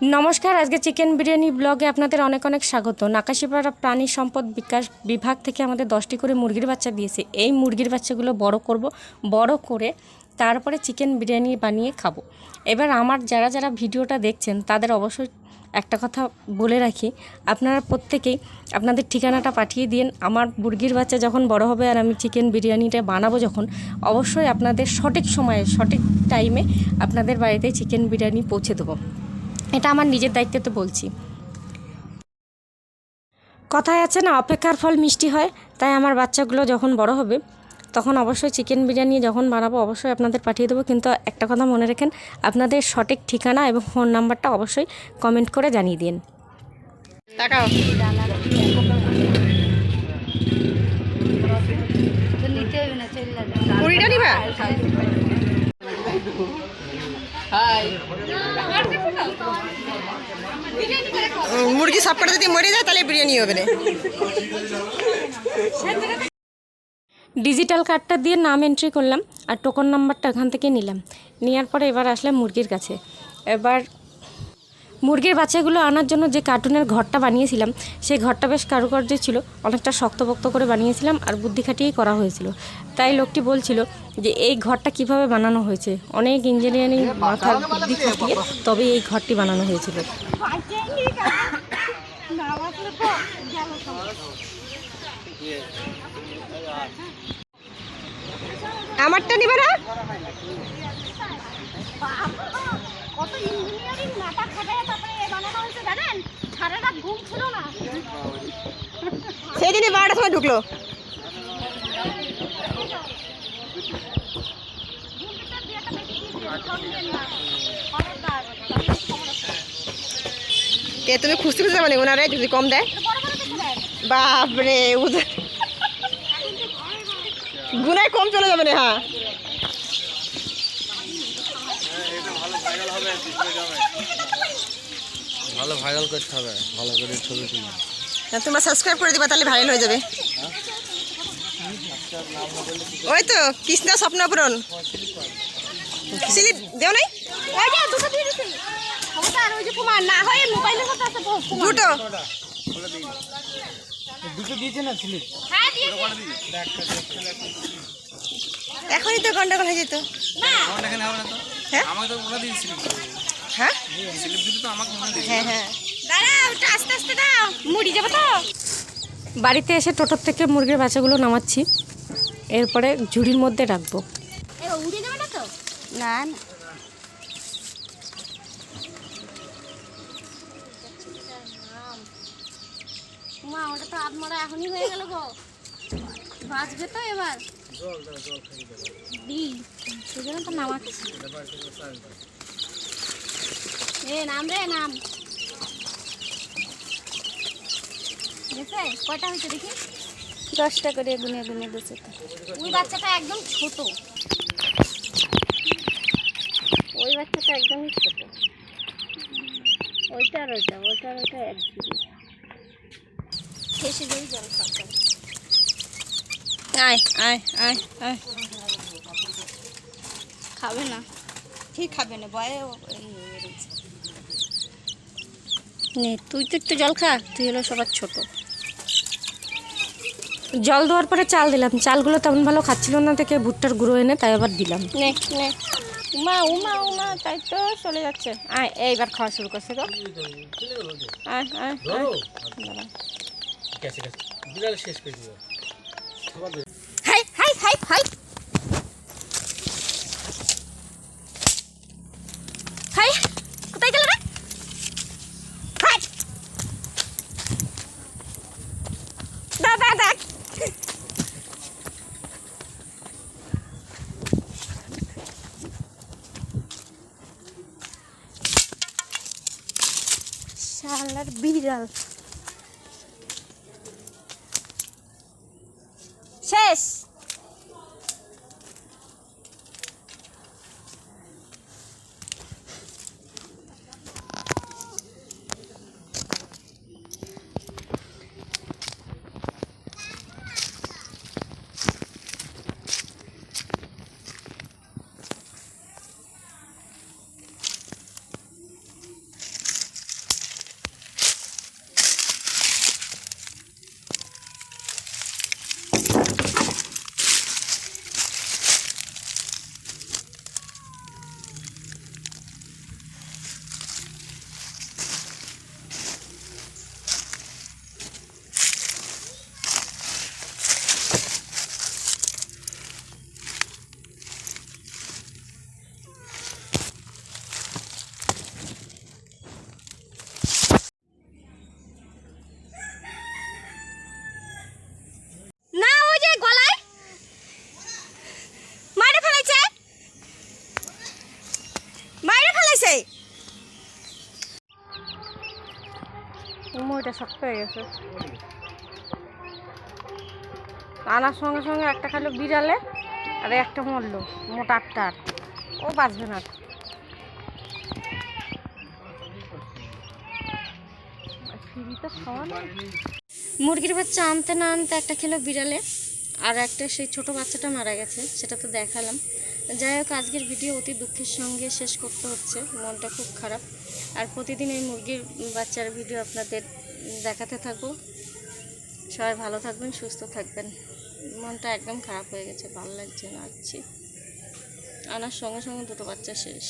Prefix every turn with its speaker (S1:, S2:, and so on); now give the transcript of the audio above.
S1: নমস্কার, আজকে চিকেন বিরিয়ানি ব্লগে আপনাদের অনেক অনেক স্বাগত। নাকাশিপাড়া প্রাণী সম্পদ বিকাশ বিভাগ থেকে আমাদের 10টি করে মুরগির বাচ্চা দিয়েছে। এই মুরগির বাচ্চাগুলো বড় করব, বড় করে তারপরে চিকেন বিরিয়ানি বানিয়ে খাবো। এবার আমার যারা যারা ভিডিওটা দেখছেন তাদের অবশ্যই একটা কথা বলে রাখি, আপনারা প্রত্যেকেই আপনাদের ঠিকানাটা পাঠিয়ে দিন। আমার মুরগির বাচ্চা যখন বড় হবে আর আমি চিকেন বিরিয়ানিটা বানাবো যখন, অবশ্যই আপনাদের সঠিক সময়ে সঠিক টাইমে আপনাদের বাড়িতে চিকেন বিরিয়ানি পৌঁছে দেবো। এটা আমার নিজের দায়িত্বে তো বলছি। কথায় আছে না, অপেক্ষার ফল মিষ্টি হয়। তাই আমার বাচ্চাগুলো যখন বড় হবে তখন অবশ্যই চিকেন বিরিয়ানি যখন বানাবো অবশ্যই আপনাদের পাঠিয়ে দেবো। কিন্তু একটা কথা মনে রাখেন, আপনাদের সঠিক ঠিকানা এবং ফোন নাম্বারটা অবশ্যই কমেন্ট করে জানিয়ে দিন।
S2: তাকাও কুড়িটা নিবা? মুরগি সব কটা যদি মরে যায় তাহলে বিরিয়ানি হবে না।
S1: ডিজিটাল কার্ডটা দিয়ে নাম এন্ট্রি করলাম আর টোকন নাম্বারটা এখান থেকে নিলাম। নেওয়ার পরে এবার আসলাম মুরগির কাছে। এবার মুরগির বাচ্চাগুলো আনার জন্য যে কার্টুনের ঘরটা বানিয়েছিলাম সেই ঘরটা বেশ কারুকার্য ছিল, অনেকটা শক্তপোক্ত করে বানিয়েছিলাম আর বুদ্ধি খাটিয়েই করা হয়েছিল। তাই লোকটি বলছিল যে এই ঘরটা কিভাবে বানানো হয়েছে, অনেক ইঞ্জিনিয়ারিং মাথার বুদ্ধি খাটিয়ে তবে এই ঘরটি বানানো হয়েছিল।
S2: আমারটা নিবে না?
S3: কত ইঞ্জিনিয়ারিং মাথা খাটায় তারপরে বানানো হয়েছে জানেন? সারা রাত ঘুম ছিল না।
S2: সেই দিনই 12টার সময় ঢুকলো। কে তুমি খুঁজতে খুঁজতে যাবে না ওনারে যদি কম দেয়? বাপরে, গুনায় কম চলে যাবে না। হ্যাঁ,
S4: ভালো ভাইরাল করতে হবে, ভালো করে ছবি তুলে।
S2: তোমরা সাবস্ক্রাইব করে দিবা, তাহলে ভাইরাল হয়ে যাবে। ওই তো কৃষ্ণা স্বপ্নপূরণ স্লিপ দেও নাই?
S3: ওই যে দুটো দিয়ে দিছি। খবরদার, ওই যে প্রমাণ না হয় মোবাইলের কথা আছে তো।
S2: দুটো
S4: দুটো দিয়েছে না স্লিপ?
S3: হ্যাঁ দিয়েছি।
S2: এখনই তো গন্ডগোল হয়ে যেত।
S3: না
S4: এখানে হবে না তো?
S2: হ্যাঁ
S4: আমাকে তো ওরা দিয়ে স্লিপ,
S2: হ্যাঁ
S4: স্লিপ দিতে তো আমাকে মনে দিয়ে।
S2: হ্যাঁ হ্যাঁ
S3: দাঁড়া, ওটা আস্তে আস্তে দাও, মুড়ি যাবে তো।
S1: বাড়িতে এসে টোটোর থেকে মুরগির বাচ্চাগুলো নামাচ্ছি, এরপরে ঝুড়ির মধ্যে রাখবো।
S3: এ উড়ে যাবে না তো?
S2: না না
S3: মা, ওটা তো আধমরা এখনই হয়ে গেল গো। বাঁচবে তো এবার? দি সেজন্য তো নামাচ্ছি। এ নাম রে নাম। দেখে কয়টা হয়েছে দেখি?
S5: 10টা করে গুনে গুনে দিচ্ছে তো।
S3: ওই বাচ্চাটা একদম ছোট।
S5: ওই বাচ্চাটা একদমই ছোট। ওইটা আর ওইটা এক দিকে।
S3: শেষে যেই জল খাচ্ছে।
S2: আয় আয় আয় আয়।
S5: খাবে না,
S2: ঠিক খাবে না, বয়ে
S5: নে তুই তো একটু জল খা, তুই হলো সবার ছোট।
S1: জল দেওয়ার পরে চাল দিলাম, চালগুলো তেমন ভালো খাচ্ছিল না থেকে ভুট্টার গুঁড়ো এনে তাই আবার দিলাম।
S5: নে নে উমা উমা উমা, তাই তো চলে যাচ্ছে। আয়, এইবার খাওয়া শুরু করছে গো। আয় আয় আয়।
S4: বিড়াল শেষ করে দিও।
S3: High high high high high, কোথায় গেল রে? হাই দাদা দেখ।
S5: শালার বিড়াল
S3: শেষ।
S5: মইটা শক্ত হয়ে গেছে। আনার সঙ্গে সঙ্গে একটা খাইলো বিড়ালে, আর একটা মরলো মোটা আটটার, ও বাঁচবে না। ফ্রি তো খাওয়া না।
S1: মুরগির বাচ্চা আনতে না আনতে একটা খেলো বিড়ালে, আর একটা সেই ছোট বাচ্চাটা মারা গেছে, সেটা তো দেখালাম। যাই হোক, আজকের ভিডিও অতি দুঃখের সঙ্গে শেষ করতে হচ্ছে, মনটা খুব খারাপ। আর প্রতিদিন এই মুরগির বাচ্চার ভিডিও আপনাদের দেখাতে থাকবো। সবাই ভালো থাকবেন, সুস্থ থাকবেন। মনটা একদম খারাপ হয়ে গেছে, ভালো লাগছে না। আনার সঙ্গে সঙ্গে দুটো বাচ্চা শেষ।